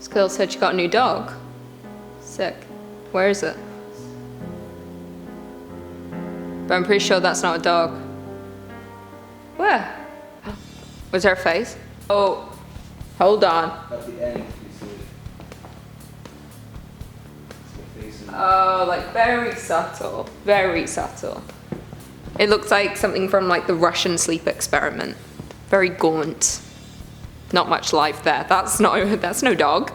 This girl said she got a new dog. Sick. Where is it? But I'm pretty sure that's not a dog. Where? Was there a face? Oh, hold on. At the end, you see it. It's the face. Oh, like very subtle. Very subtle. It looks like something from like the Russian sleep experiment. Very gaunt. Not much life there. That's no dog.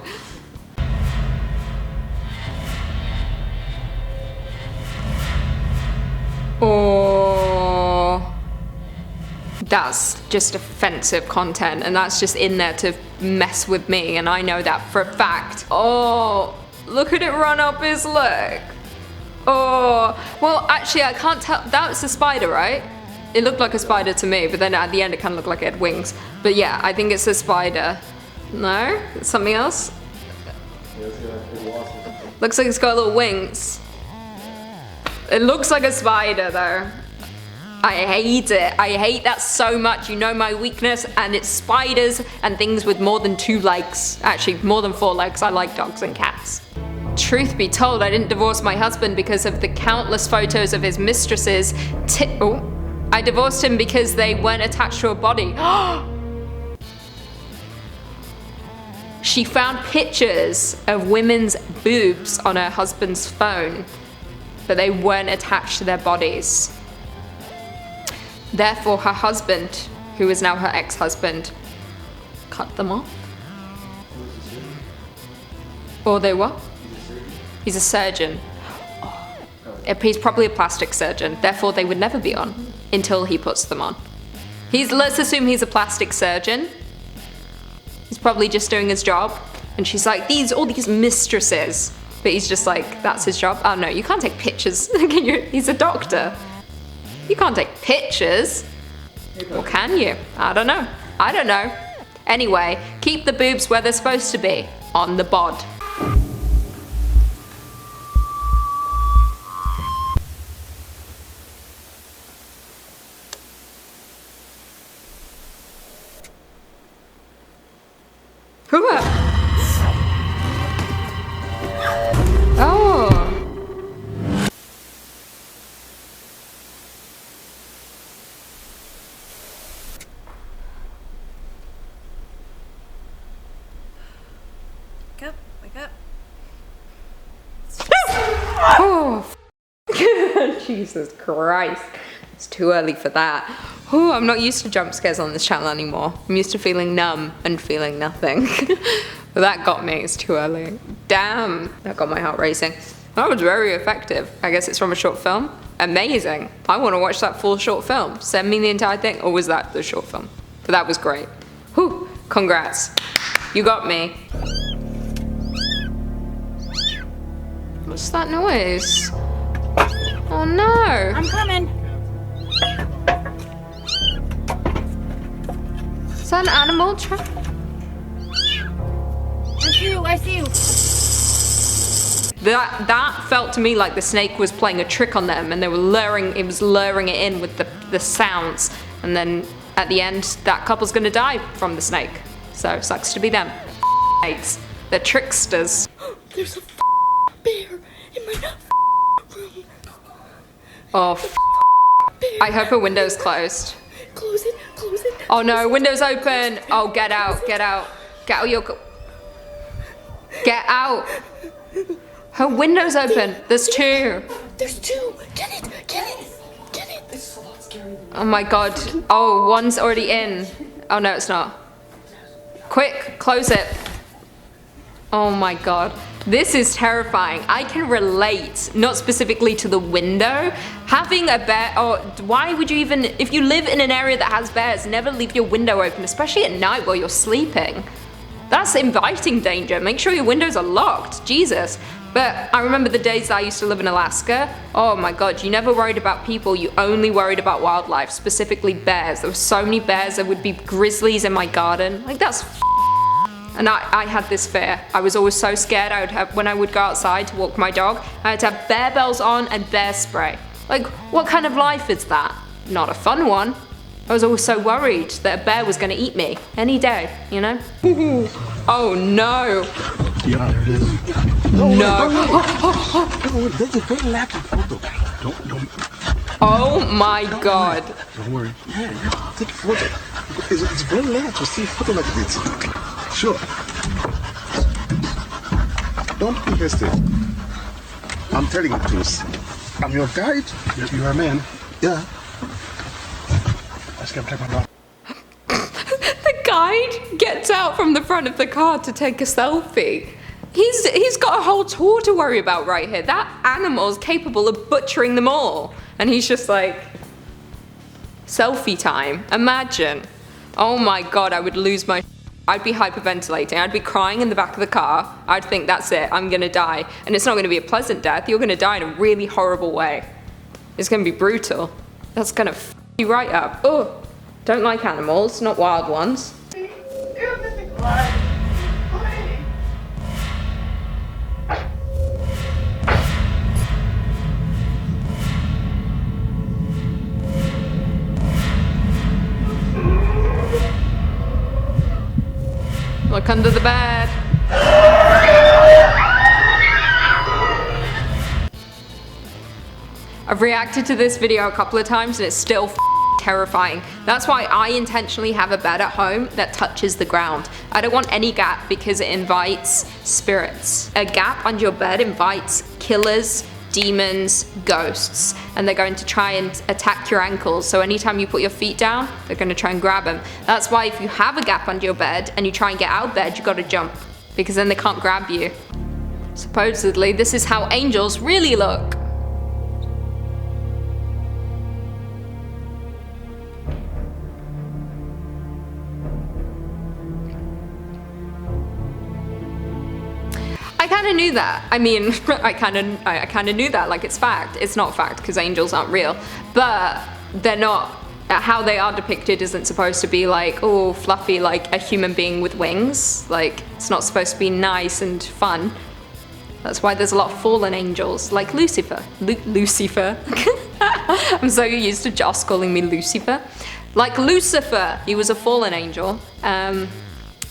Oh, that's just offensive content, and that's just in there to mess with me, and I know that for a fact. Oh, look at it run up his leg. Oh, well, actually, I can't tell. That was a spider, right? It looked like a spider to me, but then at the end, it kind of looked like it had wings. But yeah, I think it's a spider. No? It's something else? Looks like it's got little wings. It looks like a spider, though. I hate it. I hate that so much. You know my weakness, and it's spiders and things with more than 2 legs. Actually, more than 4 legs. I like dogs and cats. Truth be told, I didn't divorce my husband because of the countless photos of his mistresses. I divorced him because they weren't attached to a body. She found pictures of women's boobs on her husband's phone, but they weren't attached to their bodies. Therefore, her husband, who is now her ex-husband, cut them off. Or they what? He's a surgeon. He's probably a plastic surgeon, therefore they would never be on until he puts them on. Let's assume he's a plastic surgeon. He's probably just doing his job, and she's like, all these mistresses. But he's just like, that's his job. Oh no, you can't take pictures. He's a doctor. You can't take pictures. Or can you? I don't know. I don't know. Anyway, keep the boobs where they're supposed to be, on the bod. Wake up. Oh, Jesus Christ. It's too early for that. Oh, I'm not used to jump scares on this channel anymore. I'm used to feeling numb and feeling nothing. But that got me, it's too early. Damn, that got my heart racing. That was very effective. I guess it's from a short film. Amazing. I want to watch that full short film. Send me the entire thing, or was that the short film? But that was great. Whew, congrats. You got me. What's that noise? Oh no! I'm coming. Is that an animal trap? I see you. That felt to me like the snake was playing a trick on them, and they were it was luring it in with the sounds, and then at the end that couple's gonna die from the snake. So sucks to be them. Snakes. They're tricksters. There's a bear in my room. Oh, I hope her window's closed. Close it, close it. Oh no, window's open. Oh, get out, get out. Get out your... Get out. Her window's open. There's 2. There's 2. Get it, get it, get it. This is a lot scarier than Oh my god. Oh, one's already in. Oh no, it's not. Quick, close it. Oh my god. This is terrifying. I can relate, not specifically to the window. Having a bear, why would you even, if you live in an area that has bears, never leave your window open, especially at night while you're sleeping. That's inviting danger. Make sure your windows are locked, Jesus. But I remember the days that I used to live in Alaska. Oh my god, you never worried about people, you only worried about wildlife, specifically bears. There were so many bears, there would be grizzlies in my garden. Like, that's and I had this fear. I was always so scared. When I would go outside to walk my dog, I had to have bear bells on and bear spray. Like, what kind of life is that? Not a fun one. I was always so worried that a bear was going to eat me any day, you know? Oh no. Yeah, there it is. No. There's a very laughing photo. Don't. Oh my god. Don't worry. Yeah, take a photo. It's very nice to see a photo like this. Sure. Don't be hasty. I'm telling you the truth. I'm your guide. You're a man. Yeah. Let's go take my dog. The guide gets out from the front of the car to take a selfie. He's got a whole tour to worry about right here. That animal's capable of butchering them all. And he's just like, selfie time. Imagine. Oh my god, I would lose my... I'd be hyperventilating. I'd be crying in the back of the car. I'd think, that's it, I'm gonna die. And it's not gonna be a pleasant death. You're gonna die in a really horrible way. It's gonna be brutal. That's gonna f you right up. Oh, don't like animals, not wild ones. Look under the bed. I've reacted to this video a couple of times and it's still terrifying. That's why I intentionally have a bed at home that touches the ground. I don't want any gap because it invites spirits. A gap under your bed invites killers, demons, ghosts, and they're going to try and attack your ankles. So anytime you put your feet down, they're going to try and grab them. That's why if you have a gap under your bed and you try and get out of bed, you got to jump, because then they can't grab you. Supposedly, this is how angels really look. I kind of knew that. I mean, I kind of knew that, like it's fact. It's not fact because angels aren't real, but they're not. How they are depicted isn't supposed to be like, oh, fluffy, like a human being with wings. Like, it's not supposed to be nice and fun. That's why there's a lot of fallen angels, like Lucifer. Lucifer. I'm so used to Joss calling me Lucifer. Like Lucifer, he was a fallen angel. But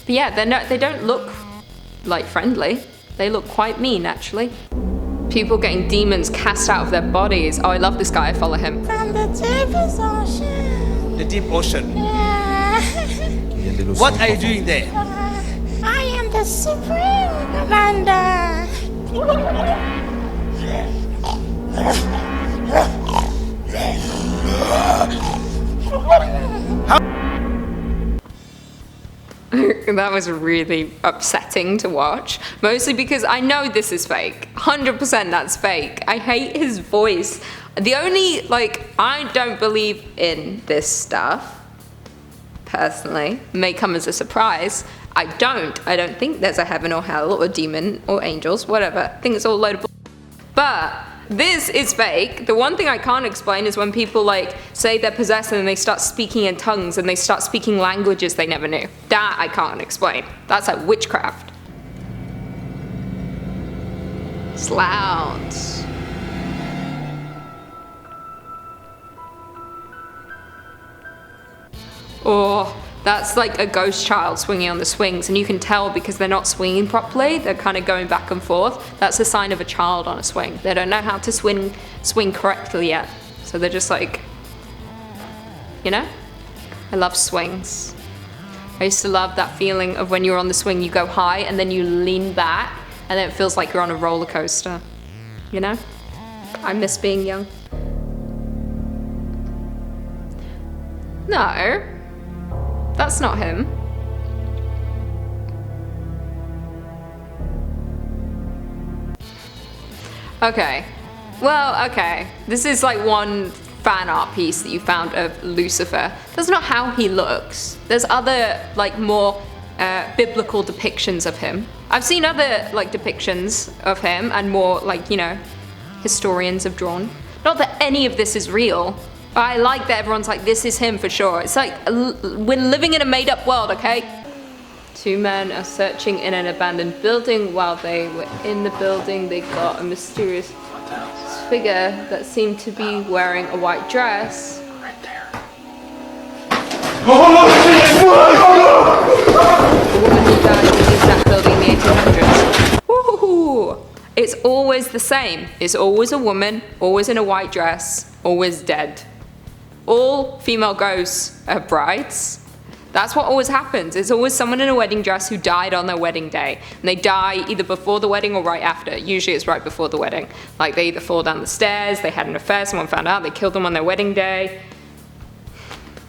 yeah, they don't look like friendly. They look quite mean, actually. People getting demons cast out of their bodies. Oh, I love this guy. I follow him. From the deepest ocean. The deep ocean. Yeah. What are you doing there? I am the Supreme Commander. That was really upsetting to watch, mostly because I know this is fake. 100% that's fake. I hate his voice. The only, I don't believe in this stuff, personally. It may come as a surprise. I don't think there's a heaven or hell or demon or angels, whatever. I think it's all a load of bull. But this is fake. The one thing I can't explain is when people say they're possessed and they start speaking in tongues and they start speaking languages they never knew. That I can't explain. That's like witchcraft. It's loud. Oh, that's like a ghost child swinging on the swings, and you can tell because they're not swinging properly. They're kind of going back and forth. That's a sign of a child on a swing. They don't know how to swing correctly yet, so they're just like, you know. I love swings. I used to love that feeling of when you're on the swing, you go high and then you lean back, and then it feels like you're on a roller coaster. You know. I miss being young. No. That's not him. Okay. Well, okay. This is like one fan art piece that you found of Lucifer. That's not how he looks. There's other, more biblical depictions of him. I've seen other, depictions of him and more, historians have drawn. Not that any of this is real. I like that everyone's like, this is him for sure. It's like, we're living in a made-up world, okay? Two men are searching in an abandoned building. While they were in the building, they got a mysterious figure that seemed to be wearing a white dress. Right there. woman who died in the exact building in the 1800s. Woohoo! It's always the same. It's always a woman, always in a white dress, always dead. All female ghosts are brides. That's what always happens. It's always someone in a wedding dress who died on their wedding day. And they die either before the wedding or right after. Usually it's right before the wedding. Like they either fall down the stairs, they had an affair, someone found out, they killed them on their wedding day.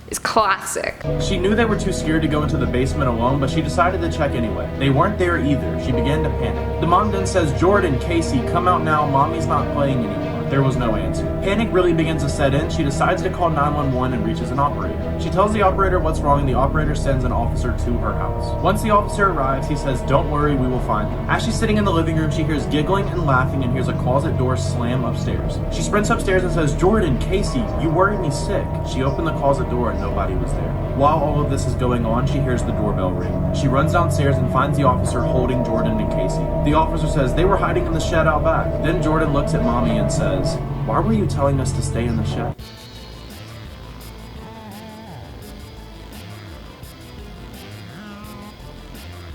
It's classic. She knew they were too scared to go into the basement alone, but she decided to check anyway. They weren't there either. She began to panic. The mom then says, "Jordan, Casey, come out now. Mommy's not playing anymore." There was no answer. Panic really begins to set in. She decides to call 911 and reaches an operator. She tells the operator what's wrong, and the operator sends an officer to her house. Once the officer arrives, he says, "Don't worry, we will find them." As she's sitting in the living room, she hears giggling and laughing and hears a closet door slam upstairs. She sprints upstairs and says, "Jordan, Casey, you worried me sick." She opened the closet door and nobody was there. While all of this is going on, she hears the doorbell ring. She runs downstairs and finds the officer holding Jordan and Casey. The officer says they were hiding in the shed out back. Then Jordan looks at mommy and says, "Why were you telling us to stay in the shed?"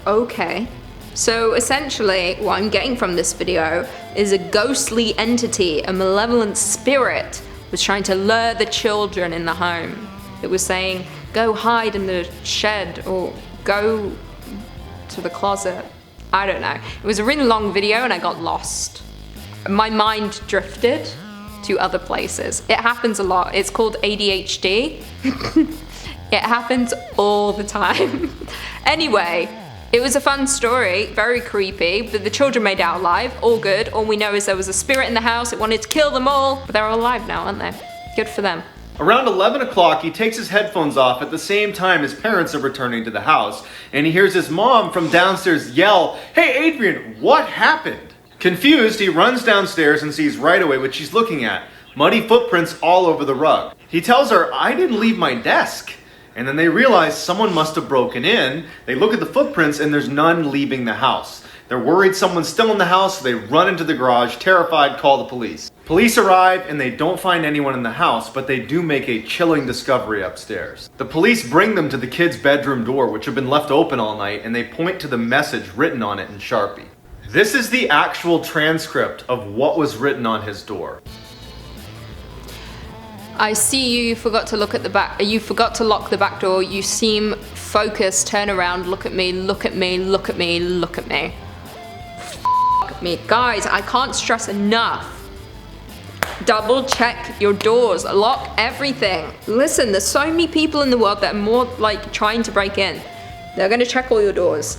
Okay. So essentially, what I'm getting from this video is a ghostly entity, a malevolent spirit, was trying to lure the children in the home. It was saying, go hide in the shed or go to the closet. I don't know. It was a really long video and I got lost. My mind drifted to other places. It happens a lot. It's called ADHD. It happens all the time. Anyway, it was a fun story, very creepy, but the children made out alive, all good. All we know is there was a spirit in the house, it wanted to kill them all, but they're all alive now, aren't they? Good for them. Around 11 o'clock, he takes his headphones off at the same time his parents are returning to the house, and he hears his mom from downstairs yell, "Hey Adrian, what happened?" Confused, he runs downstairs and sees right away what she's looking at, muddy footprints all over the rug. He tells her, "I didn't leave my desk." And then they realize someone must have broken in. They look at the footprints and there's none leaving the house. They're worried someone's still in the house, so they run into the garage, terrified, call the police. Police arrive and they don't find anyone in the house, but they do make a chilling discovery upstairs. The police bring them to the kid's bedroom door, which had been left open all night, and they point to the message written on it in Sharpie. This is the actual transcript of what was written on his door. I see you forgot to look at the back. You forgot to lock the back door. You seem focused. Turn around. Look at me. Look at me. Look at me. Look at me. F me, guys. I can't stress enough. Double check your doors. Lock everything. Listen, there's so many people in the world that are more like trying to break in. They're gonna check all your doors.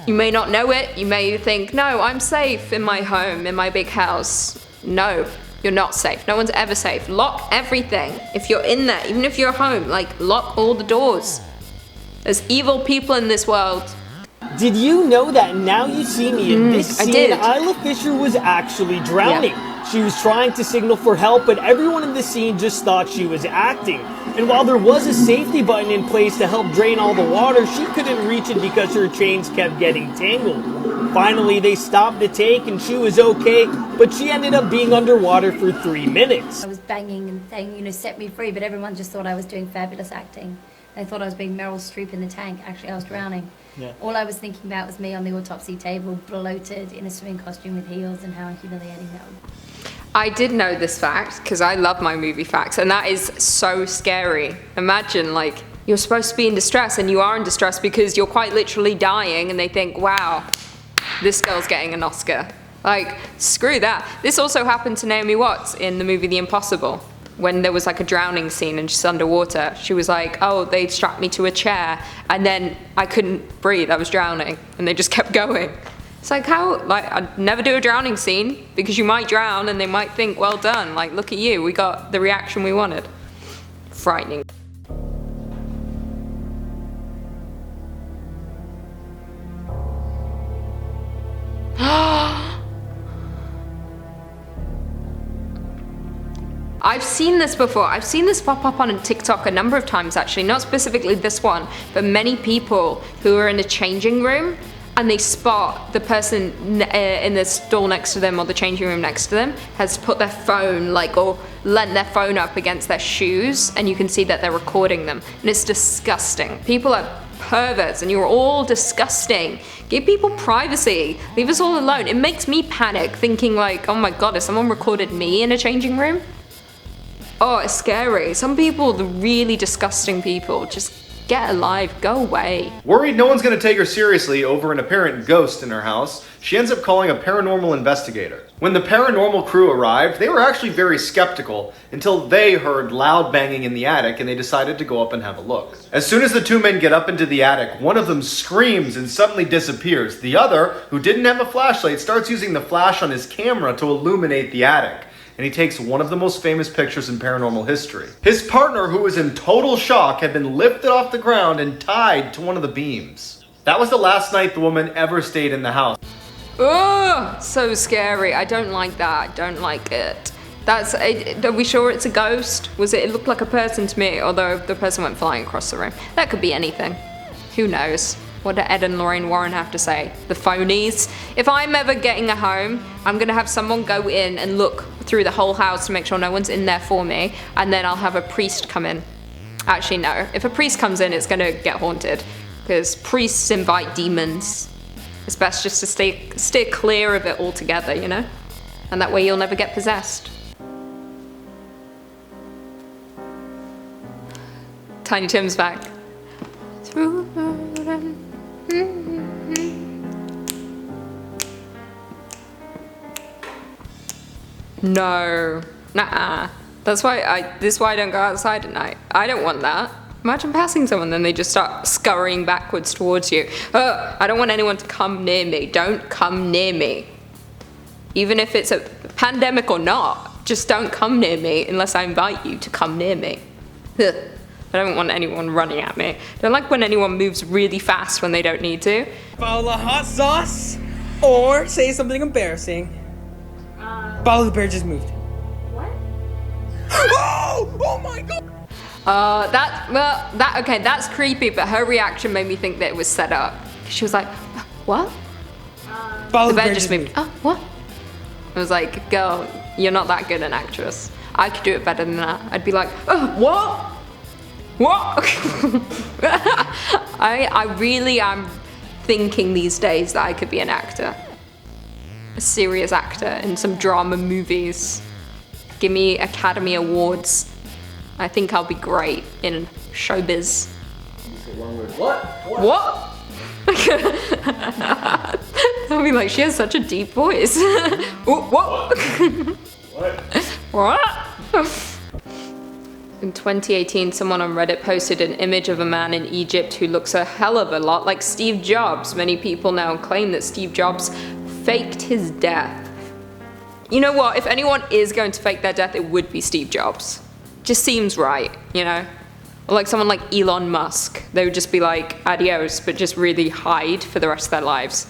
You may not know it. You may think, no, I'm safe in my home, in my big house. No. You're not safe. No one's ever safe. Lock everything. If you're in there, even if you're home, like lock all the doors. There's evil people in this world. Did you know that Now You See Me in this I scene, did. Isla Fisher was actually drowning? Yeah. She was trying to signal for help, but everyone in the scene just thought she was acting. And while there was a safety button in place to help drain all the water, she couldn't reach it because her chains kept getting tangled. Finally, they stopped the tank and she was okay, but she ended up being underwater for 3 minutes. I was banging and saying, you know, set me free, but everyone just thought I was doing fabulous acting. They thought I was being Meryl Streep in the tank. Actually, I was drowning. Yeah. All I was thinking about was me on the autopsy table, bloated in a swimming costume with heels, and how humiliating that would be. I did know this fact because I love my movie facts, and that is so scary. Imagine, like, you're supposed to be in distress and you are in distress because you're quite literally dying, and they think, wow, this girl's getting an Oscar. Like, screw that. This also happened to Naomi Watts in the movie The Impossible. When there was like a drowning scene and she's underwater, she was like, oh, they strapped me to a chair and then I couldn't breathe, I was drowning, and they just kept going. It's like, how, like, I'd never do a drowning scene because you might drown and they might think, well done, like, look at you, we got the reaction we wanted. Frightening. I've seen this before. I've seen this pop up on TikTok a number of times actually, not specifically this one, but many people who are in a changing room and they spot the person in the stall next to them or the changing room next to them has put their phone or leant their phone up against their shoes, and you can see that they're recording them, and it's disgusting. People are perverts and you're all disgusting. Give people privacy. Leave us all alone. It makes me panic thinking oh my god, has someone recorded me in a changing room? Oh, it's scary. Some people, the really disgusting people, just get alive, go away. Worried no one's going to take her seriously over an apparent ghost in her house, she ends up calling a paranormal investigator. When the paranormal crew arrived, they were actually very skeptical until they heard loud banging in the attic and they decided to go up and have a look. As soon as the two men get up into the attic, one of them screams and suddenly disappears. The other, who didn't have a flashlight, starts using the flash on his camera to illuminate the attic. And he takes one of the most famous pictures in paranormal history. His partner, who was in total shock, had been lifted off the ground and tied to one of the beams. That was the last night the woman ever stayed in the house. Ugh, so scary. I don't like that. I don't like it. Are we sure it's a ghost? It looked like a person to me, although the person went flying across the room. That could be anything. Who knows? What do Ed and Lorraine Warren have to say? The phonies. If I'm ever getting a home, I'm gonna have someone go in and look through the whole house to make sure no one's in there for me, and then I'll have a priest come in. Actually, no. If a priest comes in, it's gonna get haunted, because priests invite demons. It's best just to stay clear of it altogether, you know? And that way you'll never get possessed. Tiny Tim's back. No, nah. This is why I don't go outside at night. I don't want that. Imagine passing someone, then they just start scurrying backwards towards you. I don't want anyone to come near me. Don't come near me. Even if it's a pandemic or not, just don't come near me unless I invite you to come near me. Ugh. I don't want anyone running at me. I don't like when anyone moves really fast when they don't need to. Follow the hot sauce, or say something embarrassing. Follow the bear just moved. What? Oh my god! Okay, that's creepy, but her reaction made me think that it was set up. She was like, what? Follow The bed just moved. Oh, what? I was like, girl, you're not that good an actress. I could do it better than that. I'd be like, oh, what? What? I really am thinking these days that I could be an actor. A serious actor in some drama movies. Give me Academy Awards. I think I'll be great in showbiz. What? What? I'll be like, she has such a deep voice. Ooh, what? What? In 2018, someone on Reddit posted an image of a man in Egypt who looks a hell of a lot like Steve Jobs. Many people now claim that Steve Jobs faked his death. You know what? If anyone is going to fake their death, it would be Steve Jobs. Just seems right, you know? Or like someone like Elon Musk. They would just be like, adios, but just really hide for the rest of their lives.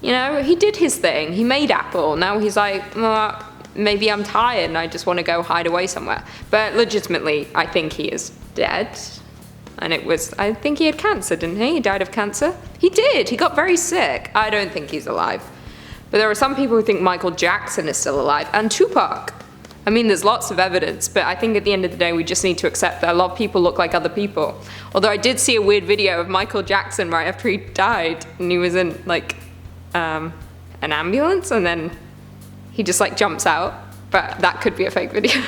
You know, he did his thing. He made Apple. Now he's like, maybe I'm tired and I just want to go hide away somewhere. But legitimately, I think he is dead. And I think he had cancer, didn't he? He died of cancer. He did. He got very sick. I don't think he's alive. But there are some people who think Michael Jackson is still alive. And Tupac. I mean, there's lots of evidence, but I think at the end of the day, we just need to accept that a lot of people look like other people. Although I did see a weird video of Michael Jackson right after he died, and he was in like an ambulance, and then he just like jumps out. But that could be a fake video.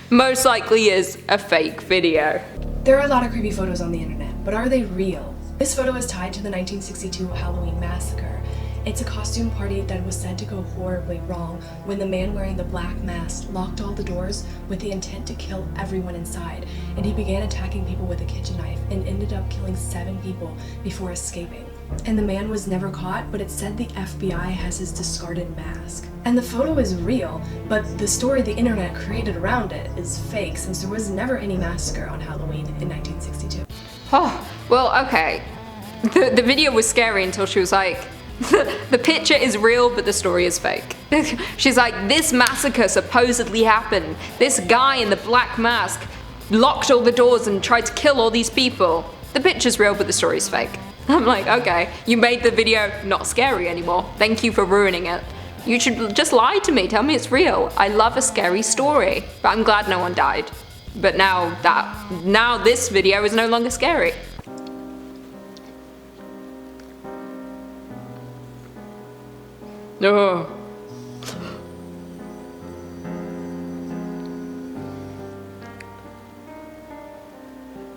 Most likely is a fake video. There are a lot of creepy photos on the internet, but are they real? This photo is tied to the 1962 Halloween massacre. It's a costume party that was said to go horribly wrong when the man wearing the black mask locked all the doors with the intent to kill everyone inside, and he began attacking people with a kitchen knife and ended up killing 7 people before escaping. And the man was never caught, but it's said the FBI has his discarded mask. And the photo is real, but the story the internet created around it is fake, since there was never any massacre on Halloween in 1962. Oh, well, okay. The video was scary until she was like, the picture is real, but the story is fake. She's like, this massacre supposedly happened. This guy in the black mask locked all the doors and tried to kill all these people. The picture's real, but the story's fake. I'm like, okay, you made the video not scary anymore. Thank you for ruining it. You should just lie to me, tell me it's real. I love a scary story, but I'm glad no one died. But now this video is no longer scary. No.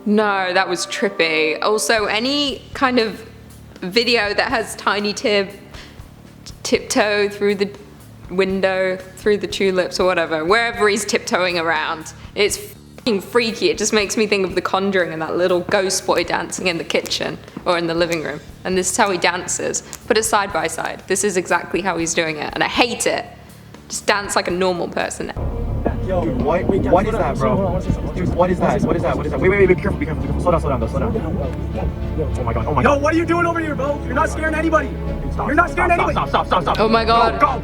No, that was trippy. Also, any kind of video that has Tiny Tim tiptoe through the window, through the tulips or whatever, wherever he's tiptoeing around, it's f***ing freaky. It just makes me think of The Conjuring and that little ghost boy dancing in the kitchen or in the living room. And this is how he dances. Put it side by side. This is exactly how he's doing it, and I hate it. Just dance like a normal person. Yo, what is that, bro? Dude, what is that? What is that? What is that? Wait, be careful, be careful. Slow down, slow down. Oh my god, oh my god. Yo, what are you doing over here, bro? You're not scaring anybody. You're not scaring anybody. Stop. Oh my god. Go.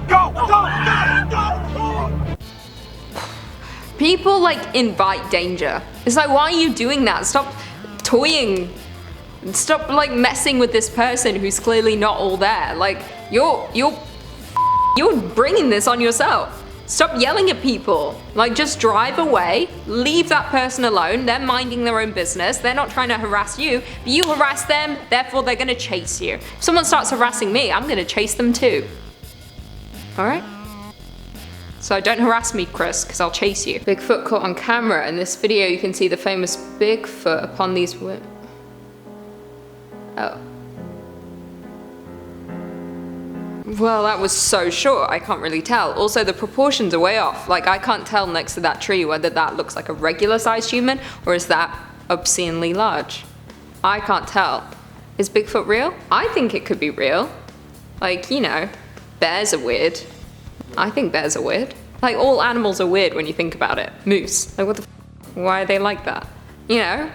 People like invite danger. It's like, why are you doing that? Stop toying. Stop like messing with this person who's clearly not all there. Like, you're bringing this on yourself. Stop yelling at people. Like, just drive away, leave that person alone. They're minding their own business. They're not trying to harass you, but you harass them, therefore they're gonna chase you. If someone starts harassing me, I'm gonna chase them too. All right? So don't harass me, Chris, because I'll chase you. Bigfoot caught on camera. In this video, you can see the famous Bigfoot upon these Oh. Well, that was so short, I can't really tell. Also, the proportions are way off. Like, I can't tell next to that tree whether that looks like a regular-sized human or is that obscenely large. I can't tell. Is Bigfoot real? I think it could be real. Like, you know, bears are weird. I think bears are weird. Like, all animals are weird when you think about it. Moose. Like, what the f***? Why are they like that? You know?